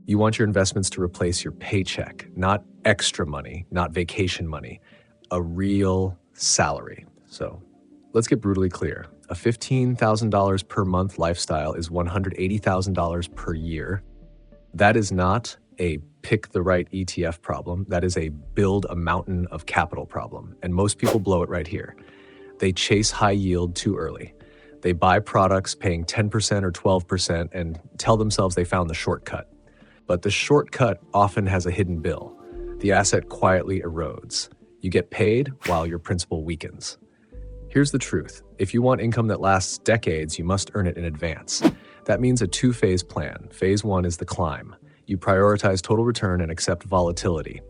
You want your investments to replace your paycheck, not extra money, not vacation money, a real salary. So let's get brutally clear. A $15,000 per month lifestyle is $180,000 per year. That is not a pick the right ETF problem. That is a build a mountain of capital problem. And most people blow it right here. They chase high yield too early. They buy products paying 10% or 12% and tell themselves they found the shortcut. But the shortcut often has a hidden bill. The asset quietly erodes. You get paid while your principal weakens. Here's the truth. If you want income that lasts decades, you must earn it in advance. That means a two-phase plan. Phase 1 is the climb. You prioritize total return and accept volatility.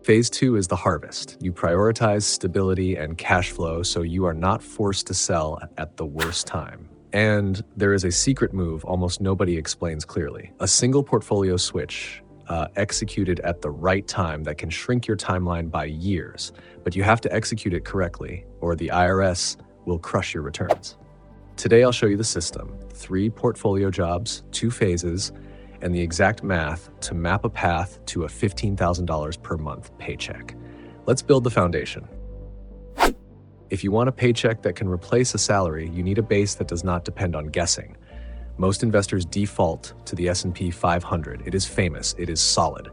Phase 2 is the harvest. You prioritize stability and cash flow so you are not forced to sell at the worst time. And there is a secret move almost nobody explains clearly. A single portfolio switch executed at the right time that can shrink your timeline by years. But you have to execute it correctly or the IRS will crush your returns. Today I'll show you the system, 3 portfolio jobs, 2 phases, and the exact math to map a path to a $15,000 per month paycheck. Let's build the foundation. If you want a paycheck that can replace a salary, you need a base that does not depend on guessing. Most investors default to the S&P 500. It is famous, it is solid,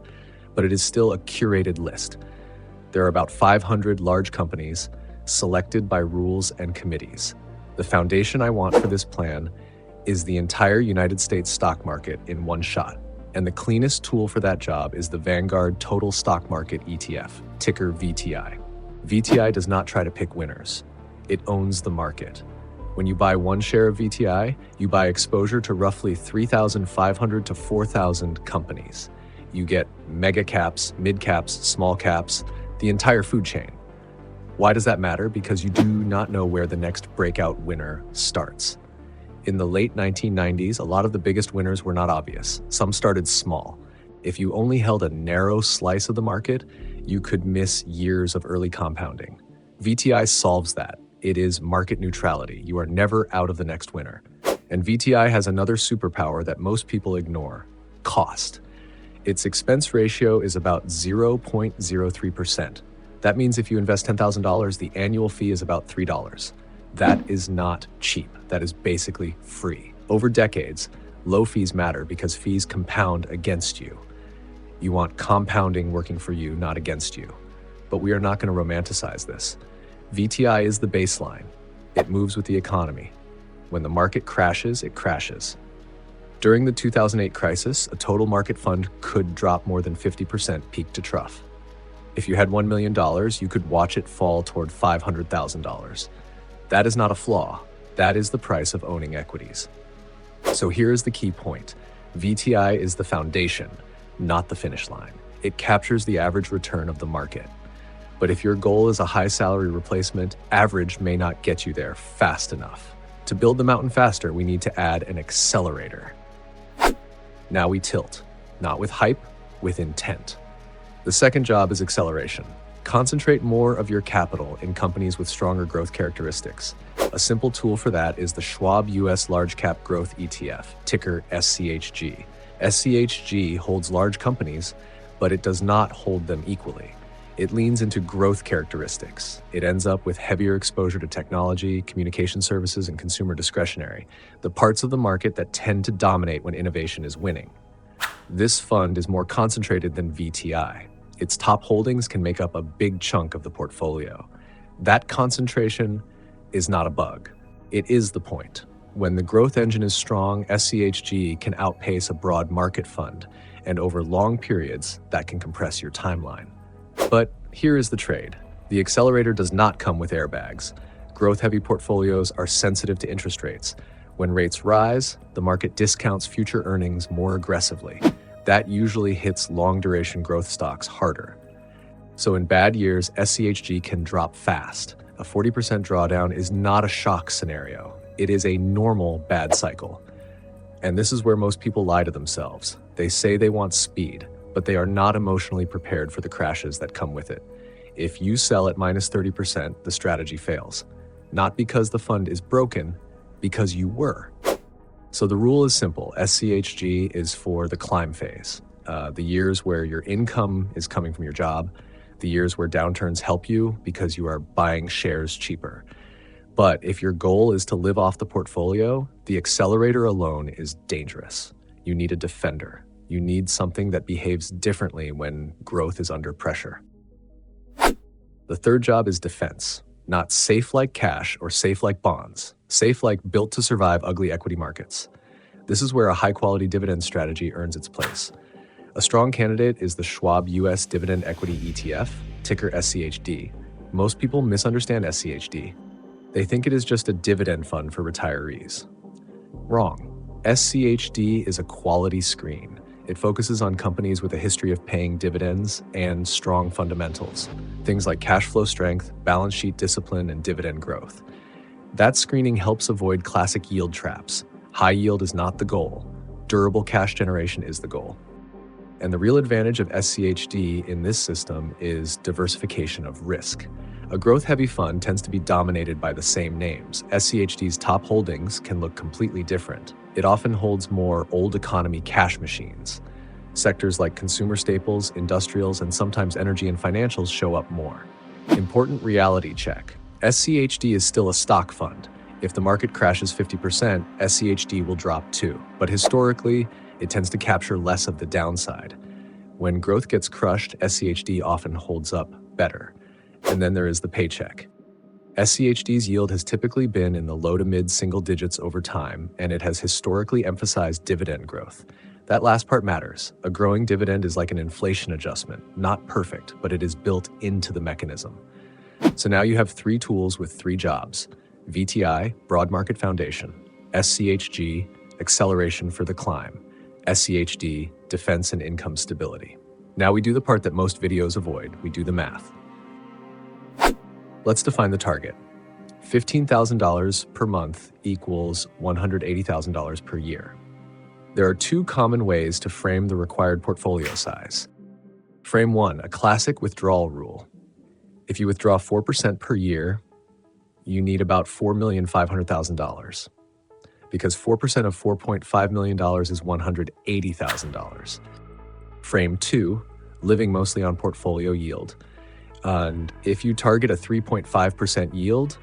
but it is still a curated list. There are about 500 large companies selected by rules and committees. The foundation I want for this plan is the entire United States stock market in one shot. And the cleanest tool for that job is the Vanguard Total Stock Market ETF, ticker VTI. VTI does not try to pick winners. It owns the market. When you buy 1 share of VTI, you buy exposure to roughly 3,500 to 4,000 companies. You get mega caps, mid caps, small caps, the entire food chain. Why does that matter? Because you do not know where the next breakout winner starts. In the late 1990s, a lot of the biggest winners were not obvious. Some started small. If you only held a narrow slice of the market, you could miss years of early compounding. VTI solves that. It is market neutrality. You are never out of the next winner. And VTI has another superpower that most people ignore: cost. Its expense ratio is about 0.03%. That means if you invest $10,000, the annual fee is about $3. That is not cheap. That is basically free. Over decades, low fees matter because fees compound against you. You want compounding working for you, not against you. But we are not going to romanticize this. VTI is the baseline. It moves with the economy. When the market crashes, it crashes. During the 2008 crisis, a total market fund could drop more than 50% peak to trough. If you had $1 million, you could watch it fall toward $500,000. That is not a flaw. That is the price of owning equities. So here is the key point. VTI is the foundation, not the finish line. It captures the average return of the market. But if your goal is a high salary replacement, average may not get you there fast enough. To build the mountain faster, we need to add an accelerator. Now we tilt, not with hype, with intent. The second job is acceleration. Concentrate more of your capital in companies with stronger growth characteristics. A simple tool for that is the Schwab US Large Cap Growth ETF, ticker SCHG. SCHG holds large companies, but it does not hold them equally. It leans into growth characteristics. It ends up with heavier exposure to technology, communication services, and consumer discretionary, the parts of the market that tend to dominate when innovation is winning. This fund is more concentrated than VTI. Its top holdings can make up a big chunk of the portfolio. That concentration is not a bug. It is the point. When the growth engine is strong, SCHG can outpace a broad market fund, and over long periods, that can compress your timeline. But here is the trade. The accelerator does not come with airbags. Growth-heavy portfolios are sensitive to interest rates. When rates rise, the market discounts future earnings more aggressively. That usually hits long-duration growth stocks harder. So in bad years, SCHG can drop fast. A 40% drawdown is not a shock scenario. It is a normal bad cycle. And this is where most people lie to themselves. They say they want speed, but they are not emotionally prepared for the crashes that come with it. If you sell at minus 30%, the strategy fails. Not because the fund is broken, because you were. So the rule is simple. SCHG is for the climb phase, the years where your income is coming from your job, the years where downturns help you because you are buying shares cheaper. But if your goal is to live off the portfolio, the accelerator alone is dangerous. You need a defender. You need something that behaves differently when growth is under pressure. The third job is defense, not safe like cash or safe like bonds, safe like built to survive ugly equity markets. This is where a high-quality dividend strategy earns its place. A strong candidate is the Schwab US Dividend Equity ETF, ticker SCHD. Most people misunderstand SCHD. They think it is just a dividend fund for retirees. Wrong. SCHD is a quality screen. It focuses on companies with a history of paying dividends and strong fundamentals, things like cash flow strength, balance sheet discipline, and dividend growth. That screening helps avoid classic yield traps. High yield is not the goal. Durable cash generation is the goal. And the real advantage of SCHD in this system is diversification of risk. A growth-heavy fund tends to be dominated by the same names. SCHD's top holdings can look completely different. It often holds more old economy cash machines. Sectors like consumer staples, industrials, and sometimes energy and financials show up more. Important reality check. SCHD is still a stock fund. If the market crashes 50%, SCHD will drop too. But historically, it tends to capture less of the downside. When growth gets crushed, SCHD often holds up better. And then there is the paycheck. SCHD's yield has typically been in the low to mid single digits over time, and it has historically emphasized dividend growth. That last part matters. A growing dividend is like an inflation adjustment, not perfect, but it is built into the mechanism. So now you have three tools with three jobs: VTI, Broad Market Foundation; SCHG, Acceleration for the Climb; SCHD, Defense and Income Stability. Now we do the part that most videos avoid. We do the math. Let's define the target. $15,000 per month equals $180,000 per year. There are two common ways to frame the required portfolio size. Frame 1, a classic withdrawal rule. If you withdraw 4% per year, you need about $4,500,000. Because 4% of $4.5 million is $180,000. Frame 2, living mostly on portfolio yield. And if you target a 3.5% yield,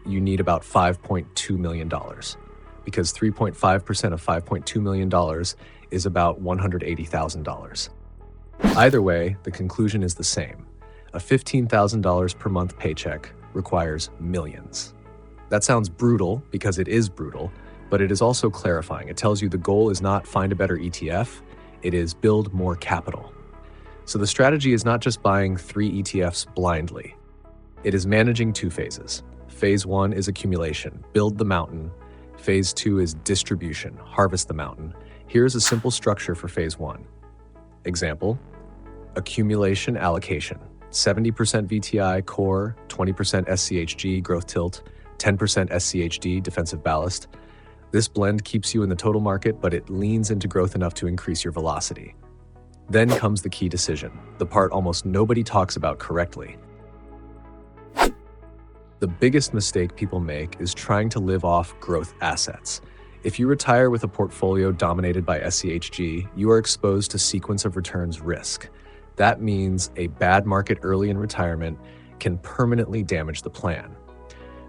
you need about $5.2 million. Because 3.5% of $5.2 million is about $180,000. Either way, the conclusion is the same. A $15,000 per month paycheck requires millions. That sounds brutal because it is brutal, but it is also clarifying. It tells you the goal is not find a better ETF, it is build more capital. So the strategy is not just buying 3 ETFs blindly. It is managing two phases. Phase 1 is accumulation, build the mountain. Phase 2 is distribution, harvest the mountain. Here's a simple structure for phase 1. Example, accumulation allocation. 70% VTI core, 20% SCHG growth tilt, 10% SCHD defensive ballast. This blend keeps you in the total market, but it leans into growth enough to increase your velocity. Then comes the key decision, the part almost nobody talks about correctly. The biggest mistake people make is trying to live off growth assets. If you retire with a portfolio dominated by SCHG, you are exposed to sequence of returns risk. That means a bad market early in retirement can permanently damage the plan.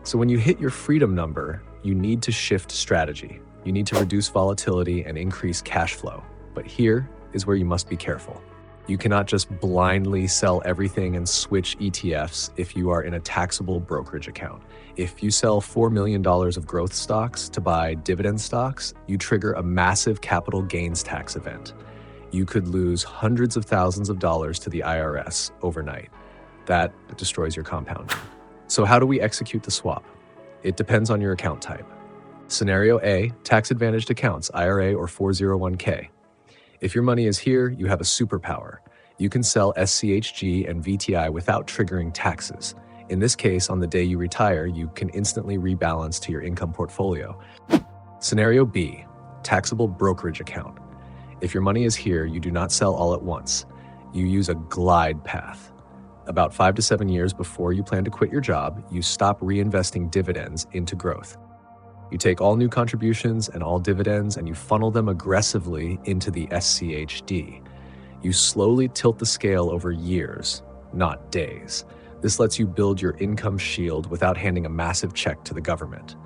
So when you hit your freedom number, you need to shift strategy. You need to reduce volatility and increase cash flow. But here is where you must be careful. You cannot just blindly sell everything and switch ETFs if you are in a taxable brokerage account. If you sell $4 million of growth stocks to buy dividend stocks, you trigger a massive capital gains tax event. You could lose hundreds of thousands of dollars to the IRS overnight. That destroys your compounding. So how do we execute the swap? It depends on your account type. Scenario A, tax-advantaged accounts, IRA or 401k. If your money is here, you have a superpower. You can sell SCHG and VTI without triggering taxes. In this case, on the day you retire, you can instantly rebalance to your income portfolio. Scenario B, taxable brokerage account. If your money is here, you do not sell all at once. You use a glide path. About 5 to 7 years before you plan to quit your job, you stop reinvesting dividends into growth. You take all new contributions and all dividends and you funnel them aggressively into the SCHD. You slowly tilt the scale over years, not days. This lets you build your income shield without handing a massive check to the government.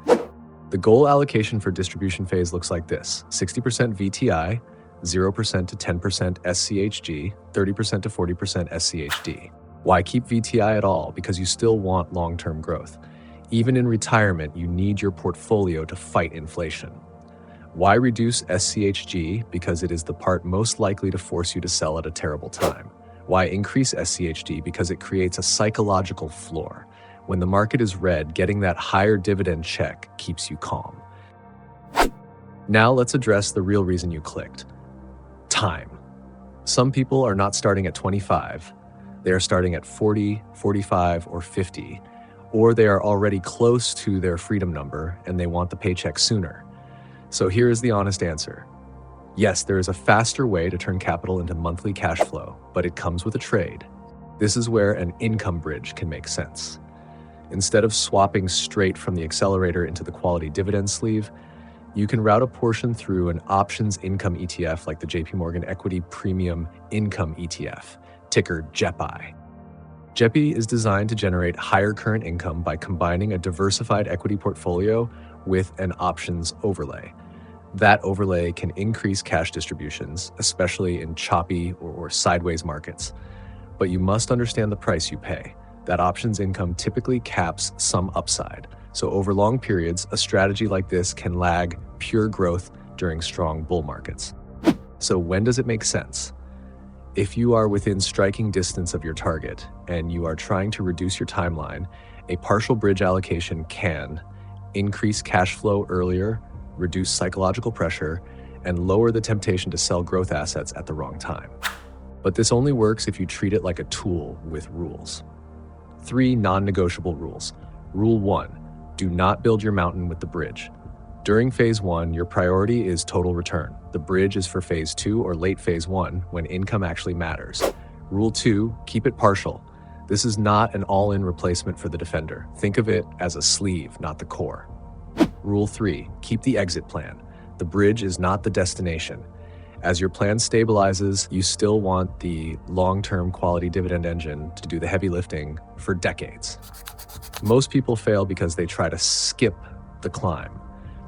The goal allocation for distribution phase looks like this: 60% VTI, 0% to 10% SCHG, 30% to 40% SCHD. Why keep VTI at all? Because you still want long-term growth. Even in retirement, you need your portfolio to fight inflation. Why reduce SCHG? Because it is the part most likely to force you to sell at a terrible time. Why increase SCHD? Because it creates a psychological floor. When the market is red, getting that higher dividend check keeps you calm. Now let's address the real reason you clicked: time. Some people are not starting at 25. They are starting at 40, 45, or 50, or they are already close to their freedom number and they want the paycheck sooner. So here is the honest answer. Yes, there is a faster way to turn capital into monthly cash flow, but it comes with a trade. This is where an income bridge can make sense. Instead of swapping straight from the accelerator into the quality dividend sleeve, you can route a portion through an options income ETF like the JP Morgan Equity Premium Income ETF, ticker JEPI. JEPI is designed to generate higher current income by combining a diversified equity portfolio with an options overlay. That overlay can increase cash distributions, especially in choppy or sideways markets. But you must understand the price you pay. That options income typically caps some upside. So over long periods, a strategy like this can lag pure growth during strong bull markets. So when does it make sense? If you are within striking distance of your target and you are trying to reduce your timeline, a partial bridge allocation can increase cash flow earlier, reduce psychological pressure, and lower the temptation to sell growth assets at the wrong time. But this only works if you treat it like a tool with rules. 3 non-negotiable rules. Rule 1, do not build your mountain with the bridge. During phase 1, your priority is total return. The bridge is for phase 2 or late phase 1 when income actually matters. Rule 2, keep it partial. This is not an all-in replacement for the defender. Think of it as a sleeve, not the core. Rule 3, keep the exit plan. The bridge is not the destination. As your plan stabilizes, you still want the long-term quality dividend engine to do the heavy lifting for decades. Most people fail because they try to skip the climb.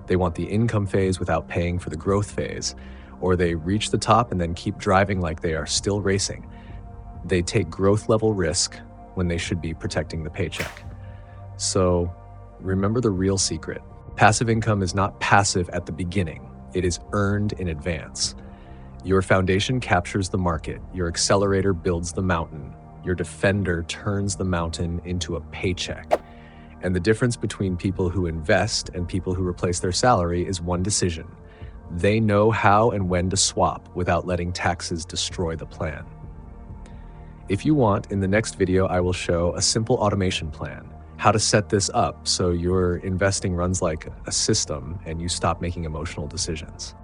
They want the income phase without paying for the growth phase, or they reach the top and then keep driving like they are still racing. They take growth level risk when they should be protecting the paycheck. So remember the real secret. Passive income is not passive at the beginning. It is earned in advance. Your foundation captures the market. Your accelerator builds the mountain. Your defender turns the mountain into a paycheck. And the difference between people who invest and people who replace their salary is one decision. They know how and when to swap without letting taxes destroy the plan. If you want, in the next video, I will show a simple automation plan, how to set this up so your investing runs like a system and you stop making emotional decisions.